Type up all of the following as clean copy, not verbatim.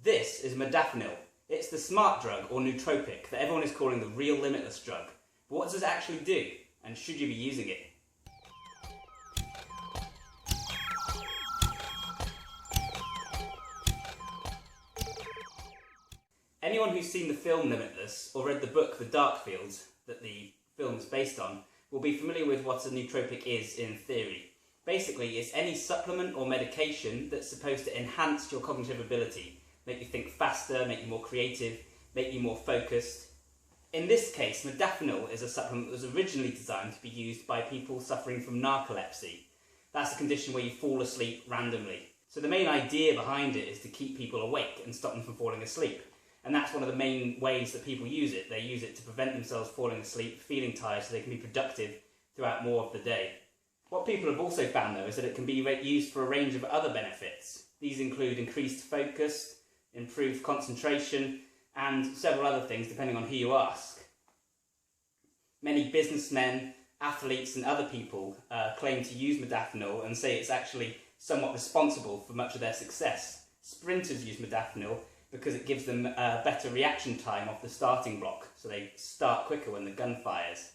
This is Modafinil. It's the smart drug or nootropic that everyone is calling the real Limitless drug. But what does it actually do, and should you be using it? Anyone who's seen the film Limitless or read the book The Dark Fields that the film is based on will be familiar with what a nootropic is in theory. Basically, it's any supplement or medication that's supposed to enhance your cognitive ability, make you think faster, make you more creative, make you more focused. In this case, Modafinil is a supplement that was originally designed to be used by people suffering from narcolepsy. That's a condition where you fall asleep randomly. So the main idea behind it is to keep people awake and stop them from falling asleep. And that's one of the main ways that people use it. They use it to prevent themselves falling asleep, feeling tired, so they can be productive throughout more of the day. What people have also found, though, is that it can be used for a range of other benefits. These include increased focus, improved concentration, and several other things, depending on who you ask. Many businessmen, athletes, and other people claim to use Modafinil and say it's actually somewhat responsible for much of their success. Sprinters use Modafinil because it gives them a better reaction time off the starting block, so they start quicker when the gun fires.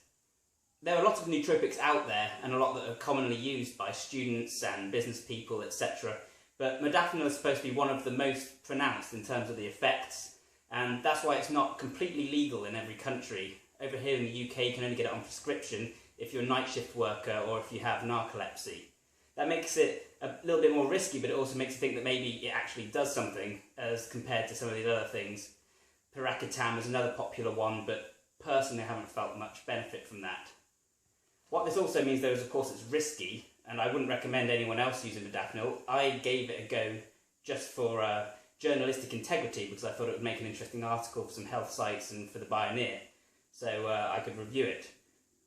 There are a lot of nootropics out there, and a lot that are commonly used by students and business people, etc. But Modafinil is supposed to be one of the most pronounced in terms of the effects, and that's why it's not completely legal in every country. Over here in the UK, you can only get it on prescription if you're a night shift worker or if you have narcolepsy. That makes it a little bit more risky, but it also makes you think that maybe it actually does something as compared to some of these other things. Piracetam is another popular one, but personally I haven't felt much benefit from that. What this also means, though, is of course it's risky, and I wouldn't recommend anyone else using Modafinil. I gave it a go just for journalistic integrity, because I thought it would make an interesting article for some health sites and for the Pioneer, so I could review it.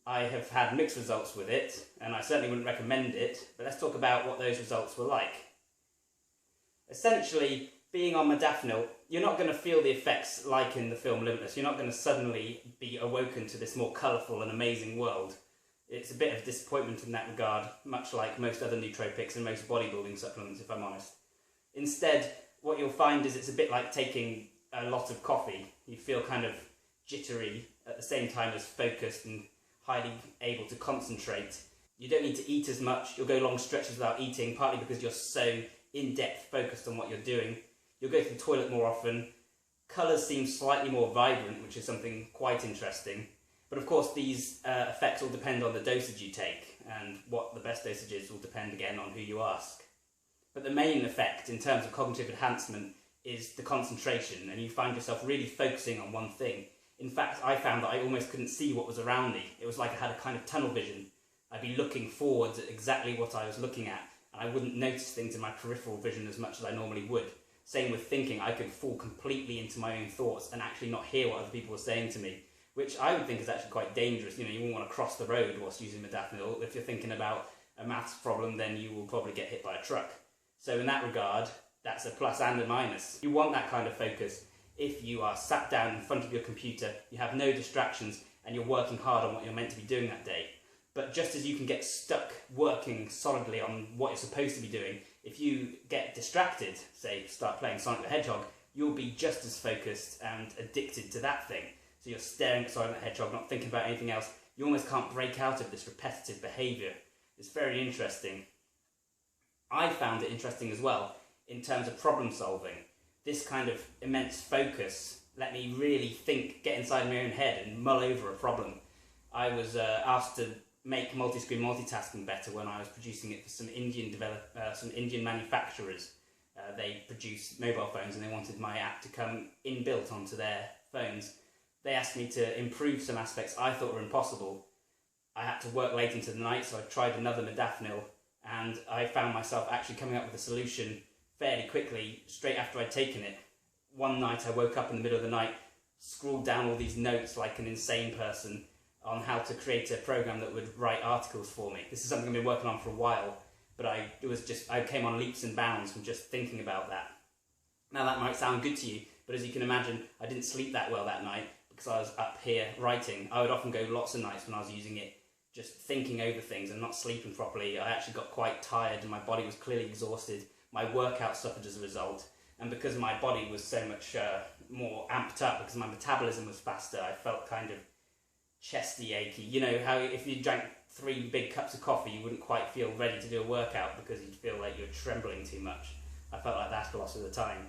I have had mixed results with it, and I certainly wouldn't recommend it, but let's talk about what those results were like. Essentially, being on Modafinil, you're not going to feel the effects like in the film Limitless. You're not going to suddenly be awoken to this more colourful and amazing world. It's a bit of disappointment in that regard, much like most other nootropics and most bodybuilding supplements, if I'm honest. Instead, what you'll find is it's a bit like taking a lot of coffee. You feel kind of jittery at the same time as focused and highly able to concentrate. You don't need to eat as much. You'll go long stretches without eating, partly because you're so in-depth focused on what you're doing. You'll go to the toilet more often. Colours seem slightly more vibrant, which is something quite interesting. But of course these effects all depend on the dosage you take, and what the best dosage is will depend again on who you ask. But the main effect in terms of cognitive enhancement is the concentration, and you find yourself really focusing on one thing. In fact, I found that I almost couldn't see what was around me. It was like I had a kind of tunnel vision. I'd be looking forwards at exactly what I was looking at, and I wouldn't notice things in my peripheral vision as much as I normally would. Same with thinking. I could fall completely into my own thoughts and actually not hear what other people were saying to me, which I would think is actually quite dangerous. You know, you wouldn't want to cross the road whilst using Modafinil. If you're thinking about a maths problem, then you will probably get hit by a truck. So in that regard, that's a plus and a minus. You want that kind of focus if you are sat down in front of your computer, you have no distractions, and you're working hard on what you're meant to be doing that day. But just as you can get stuck working solidly on what you're supposed to be doing, if you get distracted, say start playing Sonic the Hedgehog, you'll be just as focused and addicted to that thing. So you're staring at Sonic the Hedgehog, not thinking about anything else. You almost can't break out of this repetitive behaviour. It's very interesting. I found it interesting as well in terms of problem solving. This kind of immense focus let me really think, get inside my own head and mull over a problem. I was asked to make multi-screen multitasking better when I was producing it for some Indian manufacturers. They produce mobile phones and they wanted my app to come inbuilt onto their phones. They asked me to improve some aspects I thought were impossible. I had to work late into the night, so I tried another Modafinil, and I found myself actually coming up with a solution fairly quickly, straight after I'd taken it. One night I woke up in the middle of the night, scrawled down all these notes like an insane person on how to create a program that would write articles for me. This is something I've been working on for a while, but I came on leaps and bounds from just thinking about that. Now that might sound good to you, but as you can imagine, I didn't sleep that well that night because I was up here writing. I would often go lots of nights when I was using it, just thinking over things and not sleeping properly. I actually got quite tired and my body was clearly exhausted. My workout suffered as a result, And because my body was so much more amped up, because my metabolism was faster, I felt kind of chesty achy. You know how if you drank 3 big cups of coffee, you wouldn't quite feel ready to do a workout because you'd feel like you're trembling too much. I felt like that a lot of the time.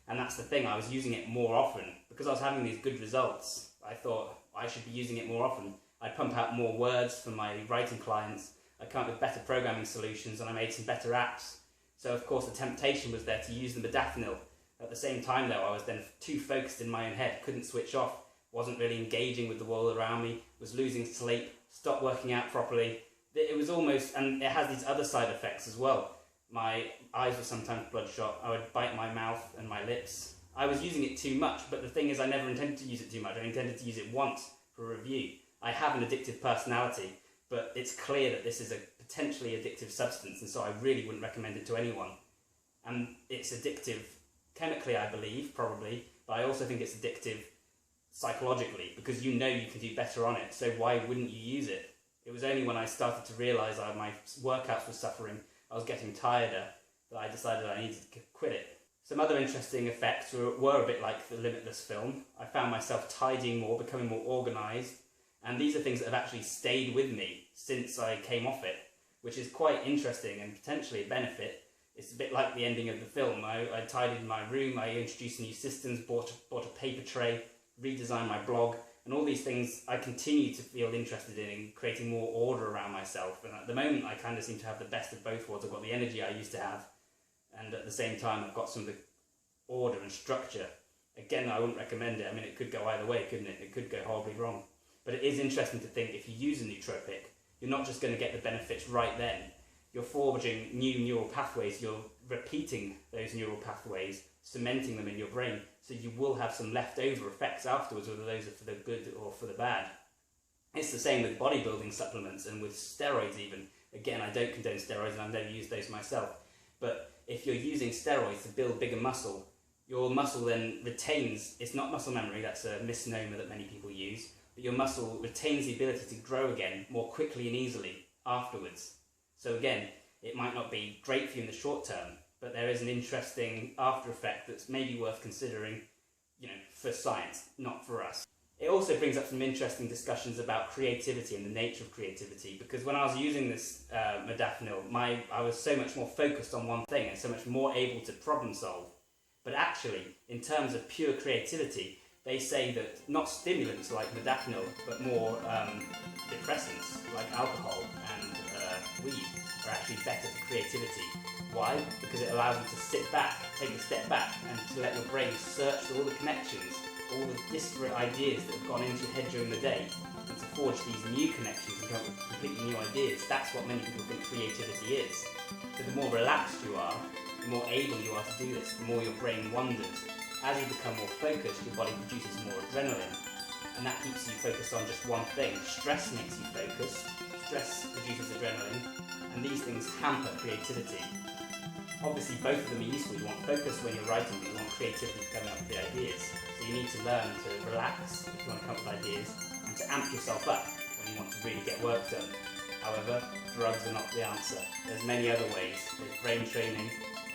And that's the thing, I was using it more often. Because I was having these good results, I thought I should be using it more often. I'd pump out more words for my writing clients, I'd come up with better programming solutions, and I made some better apps. So of course the temptation was there to use the modafinil. At the same time though, I was then too focused in my own head, couldn't switch off, wasn't really engaging with the world around me, was losing sleep, stopped working out properly. It was almost, and it has these other side effects as well. My eyes were sometimes bloodshot, I would bite my mouth and my lips. I was using it too much, but the thing is I never intended to use it too much. I intended to use it once for a review. I have an addictive personality, but it's clear that this is a potentially addictive substance, and so I really wouldn't recommend it to anyone. And it's addictive chemically, I believe, probably, but I also think it's addictive psychologically, because you know you can do better on it, so why wouldn't you use it? It was only when I started to realise my workouts were suffering, I was getting tireder, that I decided I needed to quit it. Some other interesting effects were a bit like the Limitless film. I found myself tidying more, becoming more organised, and these are things that have actually stayed with me since I came off it, which is quite interesting and potentially a benefit. It's a bit like the ending of the film. I tidied my room, I introduced new systems, bought a paper tray, redesigned my blog, and all these things I continue to feel interested in creating more order around myself. And at the moment I kind of seem to have the best of both worlds. I've got the energy I used to have, and at the same time I've got some of the order and structure. Again, I wouldn't recommend it. I mean, it could go either way, couldn't it? It could go horribly wrong. But it is interesting to think if you use a nootropic, you're not just going to get the benefits right then. You're forging new neural pathways, you're repeating those neural pathways, cementing them in your brain, so you will have some leftover effects afterwards, whether those are for the good or for the bad. It's the same with bodybuilding supplements and with steroids even. Again, I don't condone steroids and I've never used those myself, but if you're using steroids to build bigger muscle, your muscle then retains, it's not muscle memory, that's a misnomer that many people use, but your muscle retains the ability to grow again more quickly and easily afterwards. So again, it might not be great for you in the short term, but there is an interesting after effect that's maybe worth considering, you know, for science, not for us. It also brings up some interesting discussions about creativity and the nature of creativity, because when I was using this modafinil, I was so much more focused on one thing and so much more able to problem solve. But actually, in terms of pure creativity, they say that not stimulants like modafinil, but more depressants like alcohol and weed are actually better for creativity. Why? Because it allows you to sit back, take a step back, and to let your brain search for all the connections, all the disparate ideas that have gone into your head during the day, and to forge these new connections and come up with completely new ideas. That's what many people think creativity is. So the more relaxed you are, the more able you are to do this, the more your brain wanders. As you become more focused, your body produces more adrenaline, and that keeps you focused on just one thing. Stress makes you focused, stress produces adrenaline, and these things hamper creativity. Obviously both of them are useful. You want focus when you're writing, but you want creativity coming up with the ideas. So you need to learn to relax if you want to come up with ideas, and to amp yourself up when you want to really get work done. However, drugs are not the answer. There's many other ways. There's brain training,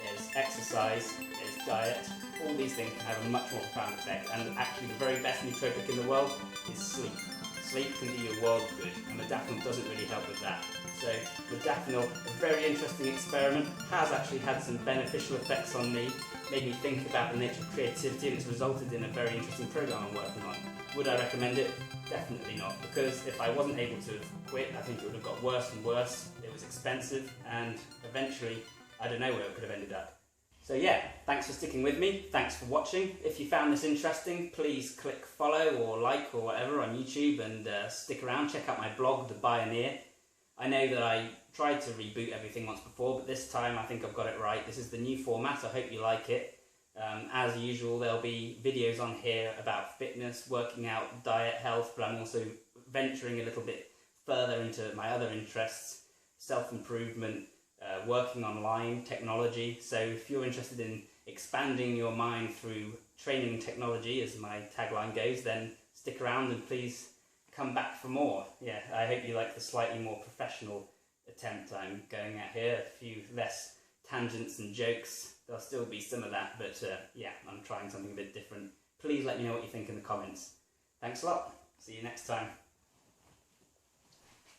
there's exercise, there's diet. All these things can have a much more profound effect, and actually the very best nootropic in the world is sleep. Sleep can do your world good, and modafinil doesn't really help with that. So modafinil, a very interesting experiment, has actually had some beneficial effects on me, made me think about the nature of creativity, and it's resulted in a very interesting program I'm working on. Would I recommend it? Definitely not, because if I wasn't able to have quit, I think it would have got worse and worse. It was expensive, and eventually, I don't know where it could have ended up. So yeah, thanks for sticking with me, thanks for watching. If you found this interesting, please click follow or like or whatever on YouTube, and stick around, check out my blog, The Pioneer. I know that I tried to reboot everything once before, but this time I think I've got it right. This is the new format, I hope you like it. As usual, there'll be videos on here about fitness, working out, diet, health, but I'm also venturing a little bit further into my other interests, self-improvement, working online, technology. So if you're interested in expanding your mind through training technology, as my tagline goes, then stick around and please come back for more. Yeah, I hope you like the slightly more professional attempt I'm going at here, a few less tangents and jokes there'll still be some of that, but yeah, I'm trying something a bit different. Please let me know what you think in the comments. Thanks a lot. See you next time.